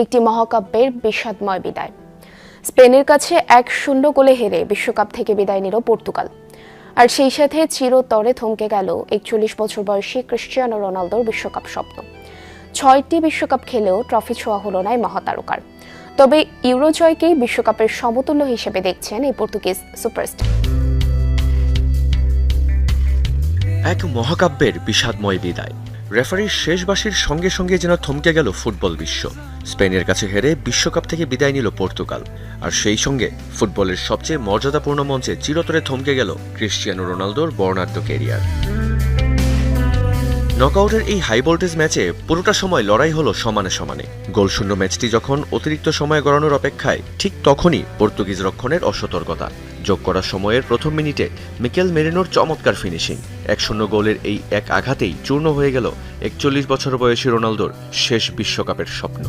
একটি মহাকাব্যের বিষাদময় বিদায়। স্পেনের কাছে 1-0 গোলে হেরে বিশ্বকাপ থেকে বিদায় নিল পর্তুগাল। আর সেই সাথে চিরতরে থমকে গেল 41 বছর বয়সী ক্রিশ্চিয়ানো রোনালদোর বিশ্বকাপ স্বপ্ন। 6টি বিশ্বকাপ খেলেও ট্রফি ছোঁয়া হলো না এই মহাতারকার। তবে ইউরো জয়কেই বিশ্বকাপের সমতুল্য হিসেবে দেখছেন এই পর্তুগিজ সুপারস্টার। এক মহাকাব্যের বিষাদময় বিদায়। রেফারির শেষ বাঁশির সঙ্গে সঙ্গে যেন থমকে গেল ফুটবল বিশ্ব। স্পেনের কাছে হেরে বিশ্বকাপ থেকে বিদায় নিল পর্তুগাল। আর সেই সঙ্গে ফুটবলের সবচেয়ে মর্যাদাপূর্ণ মঞ্চে চিরতরে থমকে গেল ক্রিশ্চিয়ানো রোনালদোর বর্ণাঢ্য ক্যারিয়ার। নকআউটের এই হাই ভোল্টেজ ম্যাচে পুরোটা সময় লড়াই হলো সমানে সমানে। গোলশূন্য ম্যাচটি যখন অতিরিক্ত সময় গড়ানোর অপেক্ষায়, ঠিক তখনই পর্তুগিজ রক্ষণের অসতর্কতা। যোগ করা সময়ের প্রথম মিনিটে মিকেল মেরিনোর চমৎকার ফিনিশিং। 1-0 গোলের এই এক আঘাতেই চূর্ণ হয়ে গেল 41 বছর বয়সী রোনালদোর শেষ বিশ্বকাপের স্বপ্ন।